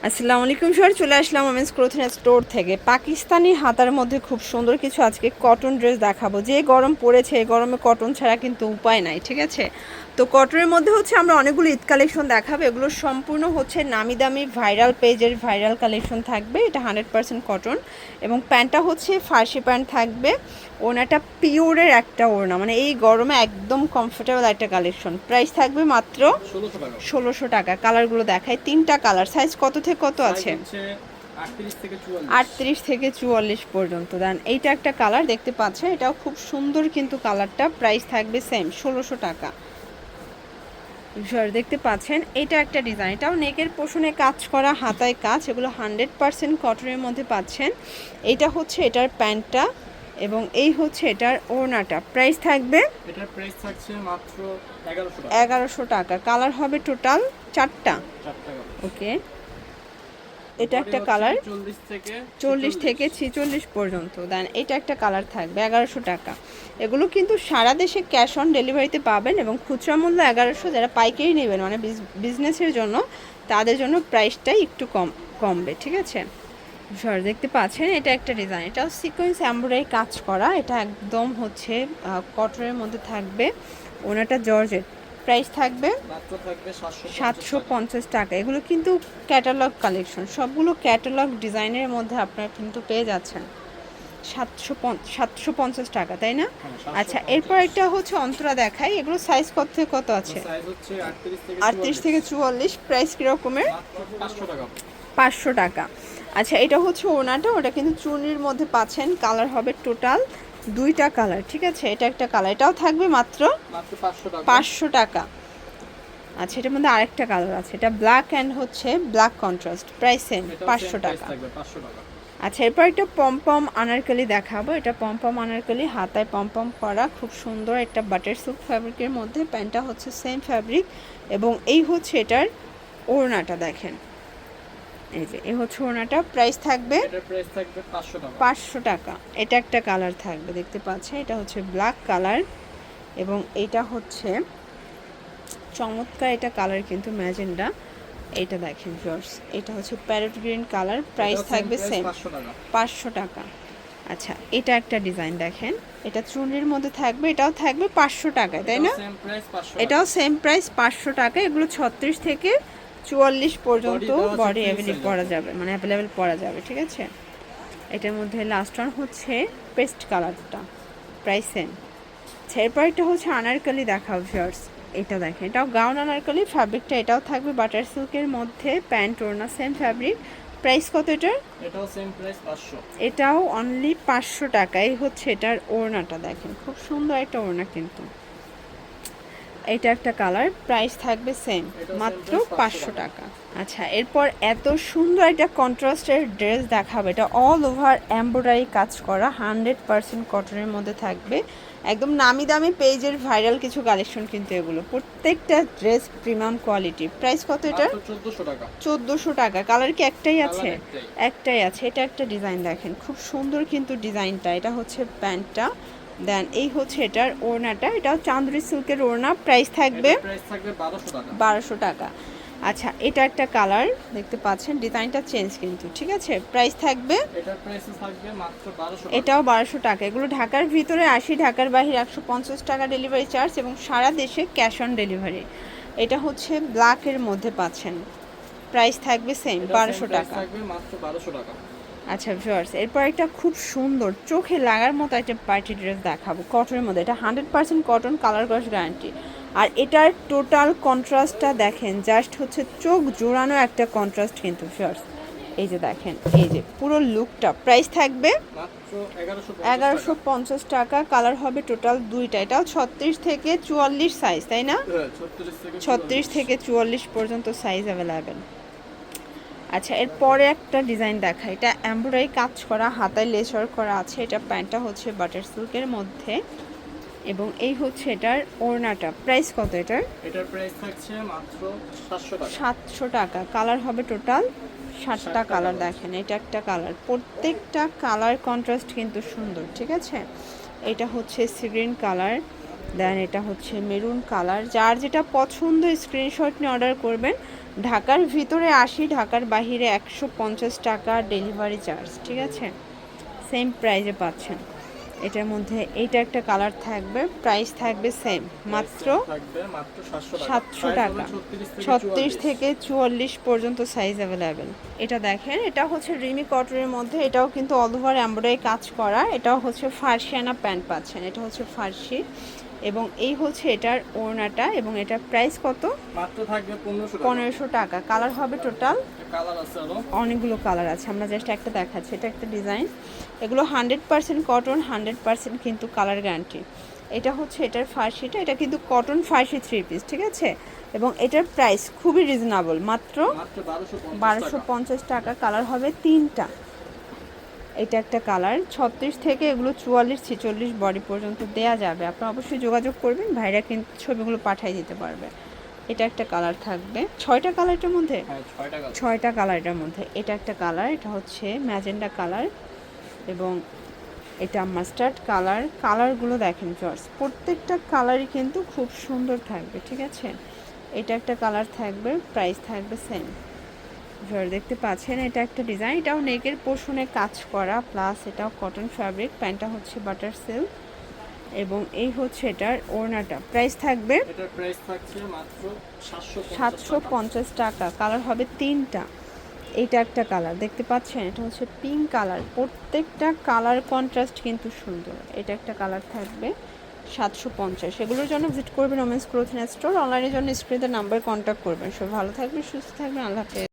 আসসালামু আলাইকুম স্যার, চলে আসলাম ওমেন্স ক্লোথিং স্টোর থেকে। পাকিস্তানি হাতার মধ্যে খুব সুন্দর কিছু আজকে কটন ড্রেস দেখাবো। যে গরম পড়েছে, এই গরমে কটন ছাড়া কিন্তু উপায় নাই, ঠিক আছে? তো কটনের মধ্যে হচ্ছে আমরা অনেকগুলো ঈদ কালেকশন দেখাবো। এগুলো সম্পূর্ণ হচ্ছে নামি দামি ভাইরাল পেজের ভাইরাল কালেকশন থাকবে। এটা 100% কটন এবং প্যান্টটা হচ্ছে ফার্সি প্যান্ট থাকবে। ওড়নাটা পিওরের একটা ওড়না, মানে এই গরমে একদম কমফোর্টেবল একটা কালেকশন। প্রাইস থাকবে মাত্র 1600 টাকা। কালারগুলো দেখায়, 3টা কালার। সাইজ কত থেকে কত আছে? 38 থেকে 44 পর্যন্ত। দেন এইটা একটা কালার দেখতে পাচ্ছেন, এটাও খুব সুন্দর কিন্তু কালারটা। প্রাইস থাকবে সেম 1600 টাকা। দেখতে পাচ্ছেন এটা একটা ডিজাইন, এটাও নেকের পোষণে কাজ করা, হাতায় কাজ। এগুলো 100% কটনের মধ্যে পাচ্ছেন। এটা হচ্ছে এটার প্যান্টটা এবং এই হচ্ছে এটার ওড়নাটা। প্রাইস থাকবে, এটার প্রাইস থাকছে মাত্র 1100 টাকা। কালার হবে টোটাল 4টা। ওকে, এটা একটা কালার 40 থেকে 46 পর্যন্ত। দেন এটা একটা কালার থাকবে 1100 টাকা। এগুলো কিন্তু সারা দেশে ক্যাশ অন ডেলিভারিতে পাবেন এবং খুচরা মূল্য 1100। যারা পাইকারি নেবেন মানে বিজনেসের জন্য, তাদের জন্য প্রাইসটাই একটু কমবে, ঠিক আছে? দেখতে পাচ্ছেন এটা একটা ডিজাইন, এটাও সিকোয়েন্স এমব্রয়ডারি কাজ করা। এটা একদম হচ্ছে কটনের মধ্যে থাকবে। ওনাটা জর্জেট। প্রাইস থাকবে 750 টাকা। এগুলো কিন্তু ক্যাটালগ কালেকশন, সবগুলো ক্যাটালগ ডিজাইনের মধ্যে আপনারা কিন্তু পেয়ে যাচ্ছেন। 750 টাকা, তাই না? আচ্ছা, এরপর একটা হচ্ছে অন্তরা দেখাই। এগুলো সাইজ কত থেকে কত আছে? 38 থেকে 44। প্রাইস কীরকমের? 500 টাকা। আচ্ছা, এটা হচ্ছে ওনাটা, ওটা কিন্তু চুনির মধ্যে পাচ্ছেন। কালার হবে টোটাল 2টা কালার, ঠিক আছে? এটা একটা কালার, এটাও থাকবে মাত্র 500 টাকা। আচ্ছা, এটার মধ্যে আরেকটা কালার আছে, এটা ব্ল্যাক অ্যান্ড হচ্ছে ব্ল্যাক কন্ট্রাস্ট। প্রাইস সেম 500 টাকা। আচ্ছা, এরপর একটা পমপম আনারকলি দেখাবো। এটা পমপম আনারকলি, হাতায় পমপম করা, খুব সুন্দর। একটা বাটার সিল্ক ফ্যাব্রিকের মধ্যে, প্যান্টটা হচ্ছে সেম ফ্যাব্রিক এবং এই হচ্ছে এটার ওড়নাটা। দেখেন, এই যে এই হচ্ছে ওড়নাটা। প্রাইস থাকবে 500 টাকা। এটা একটা কালার থাকবে, দেখতে পাচ্ছেন, এটা হচ্ছে ব্ল্যাক কালার এবং এটা হচ্ছে চমৎকার এটা কালার কিন্তু ম্যাজেন্ডা। এটা দেখেন ভিউয়ার্স, এটা হচ্ছে প্যারট গ্রিন কালার। প্রাইস থাকবে সেম 500 টাকা। আচ্ছা, এটা একটা ডিজাইন দেখেন, এটা চুনির মধ্যে থাকবে, এটাও থাকবে 500 টাকায়, তাই না? এটাও সেম প্রাইস 500 টাকা। এগুলো 36 থেকে 44 পর্যন্ত বডি অ্যাভেলেবেল পরা যাবে, ঠিক আছে? এটার মধ্যে লাস্ট ওয়ান হচ্ছে পেস্ট কালারটা। Price same. এরপর একটা হচ্ছে আনারকলি দেখাও ভিউয়ার্স। এটা দেখেন, এটাও গাউন আনারকলি, ফ্যাব্রিকটা এটাও থাকবে বাটার সিল্কের মধ্যে, প্যান্ট ওড়না সেম ফ্যাব্রিক। প্রাইস কত এটার? এটাও সেম প্রাইস 500। এটাও অনলি 500 টাকা। এই হচ্ছে এটার ওড়নাটা, দেখেন খুব সুন্দর একটা ওড়না কিন্তু। এটা একটা কালার। প্রাইস থাকবে সেম, মাত্র 500 টাকা। আচ্ছা, এরপর এত সুন্দর একটা কন্ট্রাস্টের ড্রেস দেখাবে। এটা অল ওভার এমব্রয়ডারি কাজ করা, 100% কটনের মধ্যে থাকবে। একদম নামি দামি পেজের ভাইরাল কিছু কালেকশন কিন্তু এগুলো। প্রত্যেকটা ড্রেস প্রিমিয়াম কোয়ালিটি। প্রাইস কত এটা? 1400 টাকা। 1400 টাকা। কালার কি একটাই আছে? একটাই আছে। এটা একটা ডিজাইন দেখেন, খুব সুন্দর কিন্তু ডিজাইনটা। এটা হচ্ছে প্যান্টটা, দেন এই হচ্ছে এটার ওড়নাটা। এটাও চাঁদুরি সিল্কের ওড়না। প্রাইস থাকবে 1200 টাকা। আচ্ছা, এটা একটা কালার দেখতে পাচ্ছেন, ডিজাইনটা চেঞ্জ কিন্তু, ঠিক আছে? প্রাইস থাকবে, এটাও 1200 টাকা। এগুলো ঢাকার ভিতরে 80, ঢাকার বাইরে 150 টাকা ডেলিভারি চার্জ এবং সারা দেশে ক্যাশ অন ডেলিভারি। এটা হচ্ছে ব্ল্যাকের মধ্যে পাচ্ছেন। প্রাইস থাকবে সেম 1200 টাকা। আচ্ছা ভিউয়ার্স, এরপর একটা খুব সুন্দর চোখে লাগার মতো একটা পার্টি ড্রেস দেখাবো কটনের মধ্যে। এটা 100% কটন, কালার ওয়াশ গ্যারান্টি। আর এটার টোটাল কন্ট্রাস্টটা দেখেন, জাস্ট হচ্ছে চোখ জোড়ানো একটা কন্ট্রাস্ট কিন্তু ভিউয়ার্স। এই যে দেখেন, এই যে পুরো লুকটা। প্রাইস থাকবে 1150 টাকা। কালার হবে টোটাল 2টা। এটাও 36 থেকে 44 সাইজ, তাই না? 36 থেকে 44 পর্যন্ত সাইজ অ্যাভেলেবেল। আচ্ছা, এরপরে একটা ডিজাইন দেখা, এটা এমব্রয়ডারি কাজ করা, হাতায় লেস ওয়ার্ক করা আছে। এটা প্যান্টটা হচ্ছে বাটার সিল্কের মধ্যে এবং এই হচ্ছে এটার ওড়নাটা। প্রাইস কত এটার? এটার প্রাইস থাকছে মাত্র 700 টাকা। কালার হবে টোটাল 7টা কালার। দেখেন, এটা একটা কালার, প্রত্যেকটা কালার কন্ট্রাস্ট কিন্তু সুন্দর, ঠিক আছে? এটা হচ্ছে সি গ্রিন কালার, দেন এটা হচ্ছে মেরুন কালার। যার যেটা পছন্দ স্ক্রিনশট নিয়ে অর্ডার করবেন। ঢাকার ভিতরে 80, ঢাকার বাইরে 150 টাকা ডেলিভারি চার্জ, ঠিক আছে? সেম প্রাইসে পাচ্ছেন। এটার মধ্যে এইটা একটা কালার থাকবে, প্রাইস থাকবে সেম, মাত্র থাকবে মাত্র 700 টাকা। 36 থেকে 44 পর্যন্ত সাইজ অ্যাভেলেবেল। এটা দেখেন, এটা হচ্ছে রিমি কটনের মধ্যে, এটাও কিন্তু অল ওভার এমব্রয়ডারি কাজ করা, এটাও হচ্ছে ফার্সিয়ানা প্যান্ট পাচ্ছেন, এটা হচ্ছে ফার্সি এবং এই হচ্ছে এটার ওড়নাটা এবং এটার প্রাইস কত? মাত্র থাকবে 1500 টাকা। কালার হবে টোটাল কালার আছে আরো অনেকগুলো কালার আছে, আমরা জাস্ট একটা দেখাচ্ছি। এটা একটা ডিজাইন, এগুলো 100% কটন, 100% কিন্তু কালার গ্যারান্টি। এটা হচ্ছে এটার ফার্সিটা, এটা কিন্তু কটন ফার্সি 3 পিস, ঠিক আছে? এবং এটার প্রাইস খুবই রিজনেবল, মাত্র 1250 টাকা। কালার হবে 3টা। এটা একটা কালার, 36 থেকে এগুলো 44 46 বডি পর্যন্ত দেয়া যাবে, আপনারা অবশ্যই যোগাযোগ করবেন, ভাইরা কিন্তু ছবিগুলো পাঠিয়ে দিতে পারবে। এটা একটা কালার থাকবে, 6টা কালারটার মধ্যে, 6টা কালারটার মধ্যে এটা একটা কালার, এটা হচ্ছে ম্যাজেন্ডা কালার এবং এটা মাস্টার্ড কালার। কালারগুলো দেখেন জর্জ, প্রত্যেকটা কালারই কিন্তু খুব সুন্দর থাকবে, ঠিক আছে? এটা একটা কালার থাকবে, প্রাইস থাকবে সেম। জর্জ দেখতে পাচ্ছেন, এটা একটা ডিজাইন, এটাও নেকের পোর্শনে কাজ করা, প্লাস এটাও কটন ফ্যাব্রিক, প্যান্টটা হচ্ছে বাটার সিল্ক এবং এই হচ্ছে এটার ওড়নাটা। প্রাইস থাকবে, এটার প্রাইস থাকছে মাত্র 750 টাকা। কালার হবে 3টা। এইটা একটা কালার দেখতে পাচ্ছেন, এটা হচ্ছে পিঙ্ক কালার, প্রত্যেকটা কালার কন্ট্রাস্ট কিন্তু সুন্দর। এটা একটা কালার থাকবে 750। এগুলোর জন্য ভিজিট করবেন ওমেন্স ক্লোথিং স্টোর, অনলাইনের জন্য স্ক্রিনের নাম্বার কন্ট্যাক্ট করবেন। সব ভালো থাকবেন, সুস্থ থাকবেন, আল্লাহ হাফেজ।